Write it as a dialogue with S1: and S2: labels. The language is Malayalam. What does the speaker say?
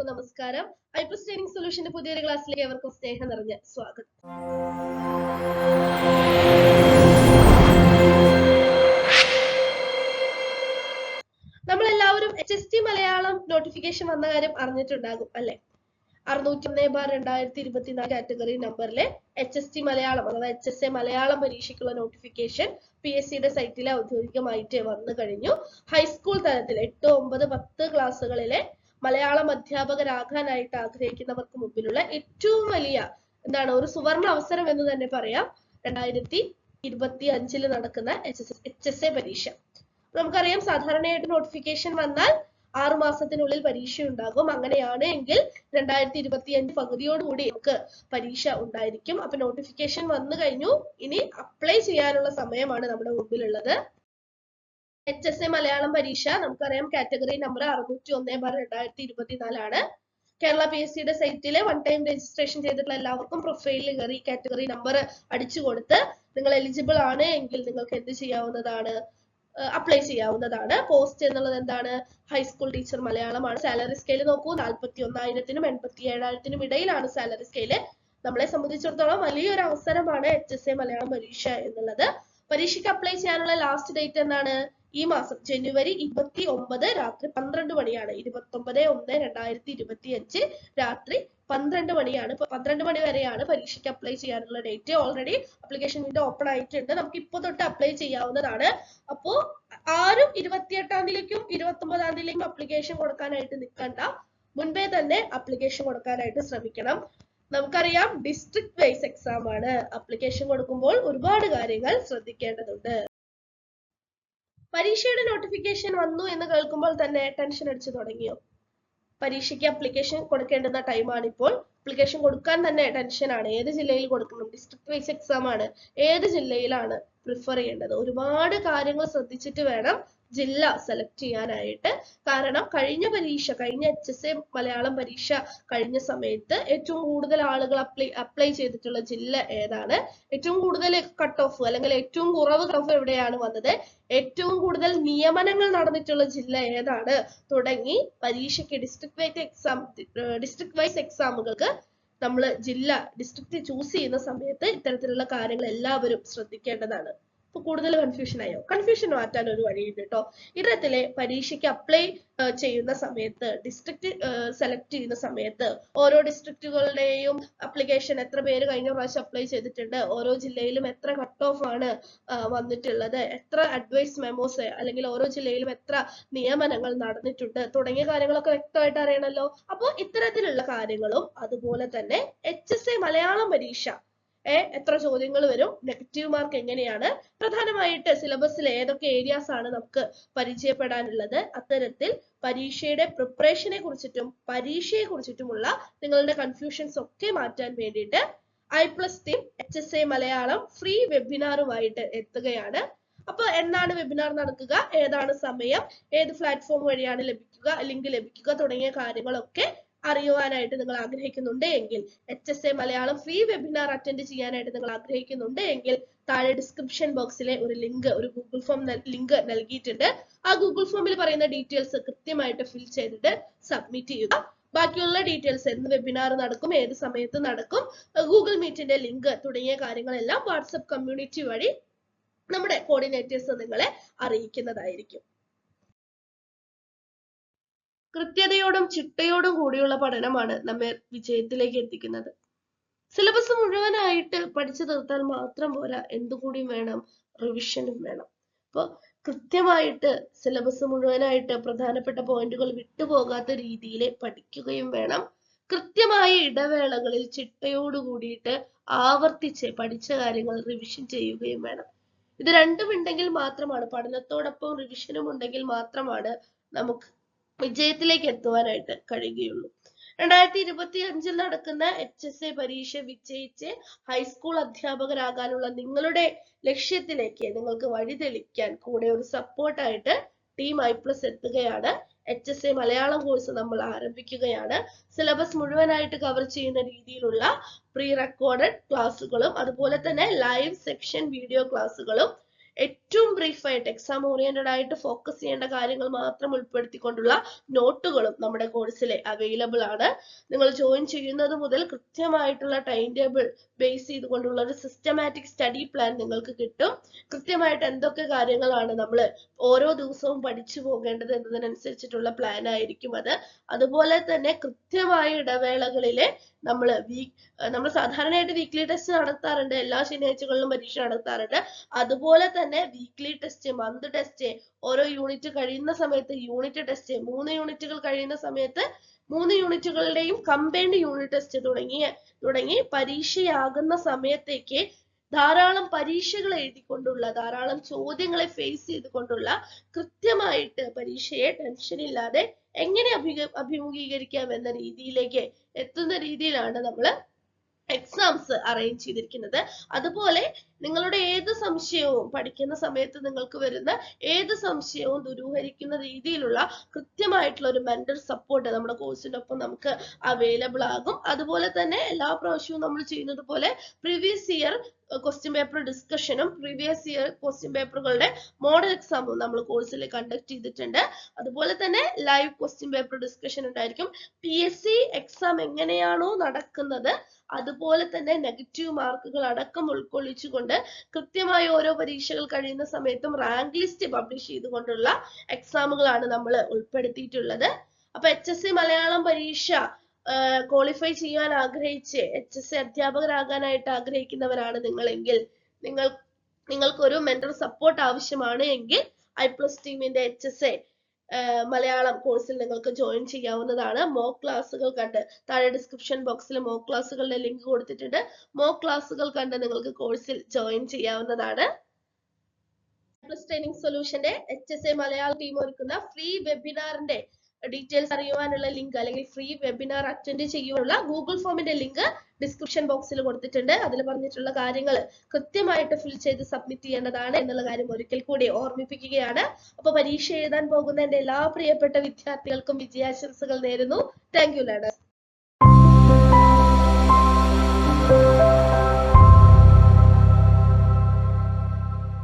S1: എല്ലാവർക്കും നമസ്കാരം. ഐപ്ലസ് ട്രെയിനിങ് സൊല്യൂഷന്റെ പുതിയൊരു ക്ലാസ്സിലേക്ക് ഏവർക്കും സ്നേഹം നിറഞ്ഞ സ്വാഗതം. നമ്മളെല്ലാവരും HST മലയാളം നോട്ടിഫിക്കേഷൻ വന്ന കാര്യം അറിഞ്ഞിട്ടുണ്ടാകും അല്ലെ? 601/2024 കാറ്റഗറി നമ്പറിലെ HST മലയാളം അഥവാ HSA മലയാളം പരീക്ഷയ്ക്കുള്ള നോട്ടിഫിക്കേഷൻ PSCയുടെ സൈറ്റിൽ ഔദ്യോഗികമായിട്ട് വന്നു കഴിഞ്ഞു. ഹൈസ്കൂൾ തലത്തിൽ 8, 9, 10 ക്ലാസ്സുകളിലെ മലയാളം അധ്യാപകരാകാനായിട്ട് ആഗ്രഹിക്കുന്നവർക്ക് മുമ്പിലുള്ള ഏറ്റവും വലിയ ഒരു സുവർണ അവസരം എന്ന് തന്നെ പറയാം 2025 നടക്കുന്ന HSA പരീക്ഷ. നമുക്കറിയാം സാധാരണയായിട്ട് നോട്ടിഫിക്കേഷൻ വന്നാൽ 6 മാസത്തിനുള്ളിൽ പരീക്ഷ ഉണ്ടാകും. അങ്ങനെയാണ് എങ്കിൽ 2025 പകുതിയോടുകൂടി നമുക്ക് പരീക്ഷ ഉണ്ടായിരിക്കും. അപ്പൊ നോട്ടിഫിക്കേഷൻ വന്നു കഴിഞ്ഞു. ഇനി അപ്ലൈ ചെയ്യാനുള്ള സമയമാണ് നമ്മുടെ മുമ്പിലുള്ളത്. HSA മലയാളം പരീക്ഷ നമുക്കറിയാം കാറ്റഗറി നമ്പർ 601/2024 ആണ്. കേരള PSCയുടെ സൈറ്റിലെ വൺ ടൈം രജിസ്ട്രേഷൻ ചെയ്തിട്ടുള്ള എല്ലാവർക്കും പ്രൊഫൈലിൽ കയറി കാറ്റഗറി നമ്പർ അടിച്ചു കൊടുത്ത് നിങ്ങൾ എലിജിബിൾ ആണ് എങ്കിൽ നിങ്ങൾക്ക് എന്ത് ചെയ്യാവുന്നതാണ്, അപ്ലൈ ചെയ്യാവുന്നതാണ്. പോസ്റ്റ് എന്നുള്ളത് എന്താണ്? ഹൈസ്കൂൾ ടീച്ചർ മലയാളമാണ്. സാലറി സ്കെയിൽ നോക്കൂ, 41,000-നും 87,000-നും ഇടയിലാണ് സാലറി സ്കെയില്. നമ്മളെ സംബന്ധിച്ചിടത്തോളം വലിയൊരു അവസരമാണ് HSA മലയാളം പരീക്ഷ എന്നുള്ളത്. പരീക്ഷയ്ക്ക് അപ്ലൈ ചെയ്യാനുള്ള ലാസ്റ്റ് ഡേറ്റ് എന്താണ്? ഈ മാസം ജനുവരി 29 രാത്രി 12 മണിയാണ്. 29/1/2025 രാത്രി 12 മണിയാണ്. 12 മണി വരെയാണ് പരീക്ഷയ്ക്ക് അപ്ലൈ ചെയ്യാനുള്ള date. Already application window open ആയിട്ടുണ്ട്. നമുക്ക് ഇപ്പൊ തൊട്ട് അപ്ലൈ ചെയ്യാവുന്നതാണ്. അപ്പോ ആരും 28-ാം തീയതിയിലേക്കും 29-ാം തീയതിയിലേക്കും അപ്ലിക്കേഷൻ കൊടുക്കാനായിട്ട് നിൽക്കണ്ട. മുൻപേ തന്നെ അപ്ലിക്കേഷൻ കൊടുക്കാനായിട്ട് ശ്രമിക്കണം. നമുക്കറിയാം ഡിസ്ട്രിക്ട് വൈസ് എക്സാം ആണ്. അപ്ലിക്കേഷൻ കൊടുക്കുമ്പോൾ ഒരുപാട് കാര്യങ്ങൾ ശ്രദ്ധിക്കേണ്ടതുണ്ട്. പരീക്ഷയുടെ നോട്ടിഫിക്കേഷൻ വന്നു എന്ന് കേൾക്കുമ്പോൾ തന്നെ ടെൻഷൻ അടിച്ചു തുടങ്ങിയോ? പരീക്ഷയ്ക്ക് അപ്ലിക്കേഷൻ കൊടുക്കേണ്ടുന്ന ടൈമാണ് ഇപ്പോൾ. അപ്ലിക്കേഷൻ കൊടുക്കാൻ തന്നെ ടെൻഷനാണ്. ഏത് ജില്ലയിൽ കൊടുക്കണം? ഡിസ്ട്രിക്ട് വൈസ് എക്സാം ആണ്. ഏത് ജില്ലയിലാണ് പ്രിഫർ ചെയ്യേണ്ടത്? ഒരുപാട് കാര്യങ്ങൾ ശ്രദ്ധിച്ചിട്ട് വേണം ജില്ല സെലക്ട് ചെയ്യാനായിട്ട്. കാരണം കഴിഞ്ഞ HSA മലയാളം പരീക്ഷ കഴിഞ്ഞ സമയത്ത് ഏറ്റവും കൂടുതൽ ആളുകൾ അപ്ലൈ ചെയ്തിട്ടുള്ള ജില്ല ഏതാണ്, ഏറ്റവും കൂടുതൽ കട്ട് ഓഫ് അല്ലെങ്കിൽ ഏറ്റവും കുറവ് കട്ട് ഓഫ് എവിടെയാണ് വന്നത്, ഏറ്റവും കൂടുതൽ നിയമനങ്ങൾ നടന്നിട്ടുള്ള ജില്ല ഏതാണ് തുടങ്ങി പരീക്ഷയ്ക്ക് ഡിസ്ട്രിക്ട് വൈസ് എക്സാമുകൾക്ക് നമ്മൾ ഡിസ്ട്രിക്ട് ചൂസ് ചെയ്യുന്ന സമയത്ത് ഇത്തരത്തിലുള്ള കാര്യങ്ങൾ എല്ലാവരും ശ്രദ്ധിക്കേണ്ടതാണ്. ഇപ്പൊ കൂടുതൽ കൺഫ്യൂഷൻ ആയോ? കൺഫ്യൂഷൻ മാറ്റാൻ ഒരു വഴിയുണ്ട് കേട്ടോ. ഇത്തരത്തിലെ പരീക്ഷയ്ക്ക് അപ്ലൈ ചെയ്യുന്ന സമയത്ത് ഡിസ്ട്രിക്ട് സെലക്ട് ചെയ്യുന്ന സമയത്ത് ഓരോ ഡിസ്ട്രിക്റ്റുകളുടെയും അപ്ലിക്കേഷൻ എത്ര പേര് കഴിഞ്ഞ പ്രാവശ്യം അപ്ലൈ ചെയ്തിട്ടുണ്ട്, ഓരോ ജില്ലയിലും എത്ര കട്ട് ഓഫ് ആണ് വന്നിട്ടുള്ളത്, എത്ര അഡ്വൈസ് മെമോസ് അല്ലെങ്കിൽ ഓരോ ജില്ലയിലും എത്ര നിയമനങ്ങൾ നടന്നിട്ടുണ്ട് തുടങ്ങിയ കാര്യങ്ങളൊക്കെ വ്യക്തമായിട്ട് അറിയണമല്ലോ. അപ്പോൾ ഇത്തരത്തിലുള്ള കാര്യങ്ങളും അതുപോലെ തന്നെ HSA മലയാളം പരീക്ഷ എത്ര ചോദ്യങ്ങൾ വരും, നെഗറ്റീവ് മാർക്ക് എങ്ങനെയാണ്, പ്രധാനമായിട്ട് സിലബസിൽ ഏതൊക്കെ ഏരിയാസ് ആണ് നമുക്ക് പരിചയപ്പെടാനുള്ളത്, അത്തരത്തിൽ പരീക്ഷയുടെ പ്രിപ്പറേഷനെ കുറിച്ചിട്ടും പരീക്ഷയെ കുറിച്ചിട്ടുമുള്ള നിങ്ങളുടെ കൺഫ്യൂഷൻസ് ഒക്കെ മാറ്റാൻ വേണ്ടിയിട്ട് i plus team HSA Malayalam free വെബിനാറുമായിട്ട് എത്തുകയാണ്. അപ്പൊ എന്നാണ് വെബിനാർ നടക്കുക, ഏതാണ് സമയം, ഏത് പ്ലാറ്റ്ഫോം വഴിയാണ് ലിങ്ക് ലഭിക്കുക തുടങ്ങിയ കാര്യങ്ങളൊക്കെ അറിയുവാനായിട്ട് നിങ്ങൾ ആഗ്രഹിക്കുന്നുണ്ട് എങ്കിൽ, HSA Malayalam free webinar attend ചെയ്യാനായിട്ട് നിങ്ങൾ ആഗ്രഹിക്കുന്നുണ്ട് എങ്കിൽ താഴെ ഡിസ്ക്രിപ്ഷൻ ബോക്സിലെ ഒരു ഗൂഗിൾ ഫോം ലിങ്ക് നൽകിയിട്ടുണ്ട്. ആ ഗൂഗിൾ ഫോമിൽ പറയുന്ന ഡീറ്റെയിൽസ് കൃത്യമായിട്ട് ഫിൽ ചെയ്തിട്ട് സബ്മിറ്റ് ചെയ്യുക. ബാക്കിയുള്ള ഡീറ്റെയിൽസ് എന്ന് വെബിനാർ നടക്കും, ഏത് സമയത്ത് നടക്കും, ഗൂഗിൾ മീറ്റിന്റെ ലിങ്ക് തുടങ്ങിയ കാര്യങ്ങളെല്ലാം വാട്സപ്പ് കമ്മ്യൂണിറ്റി വഴി നമ്മുടെ കോർഡിനേറ്റേഴ്സ് നിങ്ങളെ അറിയിക്കുന്നതായിരിക്കും. കൃത്യതയോടും ചിട്ടയോടും കൂടിയുള്ള പഠനമാണ് നമ്മെ വിജയത്തിലേക്ക് എത്തിക്കുന്നത്. സിലബസ് മുഴുവനായിട്ട് പഠിച്ചു തീർത്താൽ മാത്രം പോരാ, എന്തുകൂടിയും വേണം, റിവിഷനും വേണം. അപ്പോൾ കൃത്യമായിട്ട് സിലബസ് മുഴുവനായിട്ട് പ്രധാനപ്പെട്ട പോയിന്റുകൾ വിട്ടുപോകാത്ത രീതിയിൽ പഠിക്കുകയും വേണം. കൃത്യമായ ഇടവേളകളിൽ ചിട്ടയോട് കൂടിയിട്ട് ആവർത്തിച്ച് പഠിച്ച കാര്യങ്ങൾ റിവിഷൻ ചെയ്യുകയും വേണം. ഇത് രണ്ടും ഉണ്ടെങ്കിൽ മാത്രമാണ്, പഠനത്തോടൊപ്പം റിവിഷനും ഉണ്ടെങ്കിൽ മാത്രമാണ് നമുക്ക് വിജയത്തിലേക്ക് എത്തുവാനായിട്ട് കഴിയുകയുള്ളൂ. 2025 നടക്കുന്ന HSA പരീക്ഷ വിജയിച്ച് ഹൈസ്കൂൾ അധ്യാപകരാകാനുള്ള നിങ്ങളുടെ ലക്ഷ്യത്തിലേക്ക് നിങ്ങൾക്ക് വഴിതെളിക്കാൻ കൂടെ ഒരു സപ്പോർട്ടായിട്ട് ടീം ഐപ്ലസ് എത്തുകയാണ്. HSA മലയാളം കോഴ്സ് നമ്മൾ ആരംഭിക്കുകയാണ്. സിലബസ് മുഴുവനായിട്ട് കവർ ചെയ്യുന്ന രീതിയിലുള്ള പ്രീ റെക്കോർഡഡ് ക്ലാസ്സുകളും അതുപോലെ തന്നെ ലൈവ് സെക്ഷൻ വീഡിയോ ക്ലാസ്സുകളും ഏറ്റവും ബ്രീഫായിട്ട് എക്സാം ഓറിയന്റഡ് ആയിട്ട് ഫോക്കസ് ചെയ്യേണ്ട കാര്യങ്ങൾ മാത്രം ഉൾപ്പെടുത്തിക്കൊണ്ടുള്ള നോട്ടുകളും നമ്മുടെ കോഴ്സിൽ അവൈലബിൾ ആണ്. നിങ്ങൾ ജോയിൻ ചെയ്യുന്നത് മുതൽ കൃത്യമായിട്ടുള്ള ടൈം ടേബിൾ ബേസ് ചെയ്തുകൊണ്ടുള്ള ഒരു സിസ്റ്റമാറ്റിക് സ്റ്റഡി പ്ലാൻ നിങ്ങൾക്ക് കിട്ടും. കൃത്യമായിട്ട് എന്തൊക്കെ കാര്യങ്ങളാണ് നമ്മൾ ഓരോ ദിവസവും പഠിച്ചു പോകേണ്ടത് എന്നതിനനുസരിച്ചിട്ടുള്ള പ്ലാൻ ആയിരിക്കും അത്. അതുപോലെ തന്നെ കൃത്യമായ ഇടവേളകളിൽ നമ്മൾ സാധാരണയായിട്ട് വീക്ക്ലി ടെസ്റ്റ് നടത്താറുണ്ട്, എല്ലാ ശനിയാഴ്ചകളിലും പരീക്ഷ നടത്താറുണ്ട്. അതുപോലെ തന്നെ വീക്ക്ലി ടെസ്റ്റ്, മന്ത് ടെസ്റ്റ്, ഓരോ യൂണിറ്റ് കഴിയുന്ന സമയത്ത് യൂണിറ്റ് ടെസ്റ്റ്, 3 യൂണിറ്റുകൾ കഴിയുന്ന സമയത്ത് 3 യൂണിറ്റുകളുടെയും കമ്പൈൻഡ് യൂണിറ്റ് ടെസ്റ്റ് തുടങ്ങി പരീക്ഷയാകുന്ന സമയത്തേക്ക് ധാരാളം പരീക്ഷകൾ എഴുതിക്കൊണ്ടുള്ള, ധാരാളം ചോദ്യങ്ങളെ ഫേസ് ചെയ്തുകൊണ്ടുള്ള, കൃത്യമായിട്ട് പരീക്ഷയെ ടെൻഷൻ ഇല്ലാതെ എങ്ങനെ അഭിമുഖീകരിക്കാം എന്ന രീതിയിലേക്ക് എത്തുന്ന രീതിയിലാണ് നമ്മൾ എക്സാംസ് അറേഞ്ച് ചെയ്തിരിക്കുന്നത്. അതുപോലെ നിങ്ങളുടെ ഏത് സംശയവും പഠിക്കുന്ന സമയത്ത് നിങ്ങൾക്ക് വരുന്ന ഏത് സംശയവും ദൂരീകരിക്കുന്ന രീതിയിലുള്ള കൃത്യമായിട്ടുള്ള ഒരു മെന്റൽ സപ്പോർട്ട് നമ്മുടെ കോഴ്സിന്റെ ഒപ്പം നമുക്ക് അവൈലബിൾ ആകും. അതുപോലെ തന്നെ എല്ലാ പ്രാവശ്യവും നമ്മൾ ചെയ്യുന്നത് പോലെ പ്രീവിയസ് ഇയർ ക്വസ്റ്റ്യൻ പേപ്പർ ഡിസ്കഷനും പ്രീവിയസ് ഇയർ ക്വസ്റ്റ്യൻ പേപ്പറുകളുടെ മോഡൽ എക്സാമും നമ്മൾ കോഴ്സിൽ കണ്ടക്ട് ചെയ്തിട്ടുണ്ട്. അതുപോലെ തന്നെ ലൈവ് ക്വസ്റ്റ്യൻ പേപ്പർ ഡിസ്കഷൻ ഉണ്ടായിരിക്കും. PSC എക്സാം എങ്ങനെയാണോ നടക്കുന്നത് അതുപോലെ തന്നെ നെഗറ്റീവ് മാർക്കുകൾ അടക്കം ഉൾക്കൊള്ളിച്ചുകൊണ്ട് കൃത്യമായി ഓരോ പരീക്ഷകൾ കഴിയുന്ന സമയത്തും റാങ്ക് ലിസ്റ്റ് പബ്ലിഷ് ചെയ്തുകൊണ്ടുള്ള എക്സാമുകളാണ് നമ്മൾ ഉൾപ്പെടുത്തിയിട്ടുള്ളത്. അപ്പൊ HSC മലയാളം പരീക്ഷ ക്വാളിഫൈ ചെയ്യാൻ ആഗ്രഹിച്ച് HSC അധ്യാപകരാകാനായിട്ട് ആഗ്രഹിക്കുന്നവരാണ് നിങ്ങളെങ്കിൽ, നിങ്ങൾക്കൊരു മെന്റർ സപ്പോർട്ട് ആവശ്യമാണ് എങ്കിൽ I+ ടീമിന്റെ HSA മലയാളം കോഴ്സിൽ നിങ്ങൾക്ക് ജോയിൻ ചെയ്യാവുന്നതാണ്. മോക്ക് ക്ലാസ്സുകൾ കണ്ട്, താഴെ ഡിസ്ക്രിപ്ഷൻ ബോക്സിൽ മോക്ക് ക്ലാസ്സുകളുടെ ലിങ്ക് കൊടുത്തിട്ടുണ്ട്. മോക്ക് ക്ലാസ്സുകൾ കണ്ട് നിങ്ങൾക്ക് കോഴ്സിൽ ജോയിൻ ചെയ്യാവുന്നതാണ്. ട്രെയിനിങ് സൊല്യൂഷന്റെ HSA മലയാളം ടീം ഒരുക്കുന്ന ഫ്രീ വെബിനാറിന്റെ ഡീറ്റെയിൽസ് അറിയുവാനുള്ള ലിങ്ക് അല്ലെങ്കിൽ ഫ്രീ വെബിനാർ അറ്റൻഡ് ചെയ്യുവാനുള്ള ഗൂഗിൾ ഫോമിന്റെ ലിങ്ക് ഡിസ്ക്രിപ്ഷൻ ബോക്സിൽ കൊടുത്തിട്ടുണ്ട്. അതിൽ പറഞ്ഞിട്ടുള്ള കാര്യങ്ങൾ കൃത്യമായിട്ട് ഫിൽ ചെയ്ത് സബ്മിറ്റ് ചെയ്യേണ്ടതാണ് എന്നുള്ള കാര്യം ഒരിക്കൽ കൂടി ഓർമ്മിപ്പിക്കുകയാണ്. അപ്പൊ പരീക്ഷ എഴുതാൻ പോകുന്ന എന്റെ എല്ലാ പ്രിയപ്പെട്ട വിദ്യാർത്ഥികൾക്കും വിജയാശംസകൾ നേരുന്നു. Thank you learners.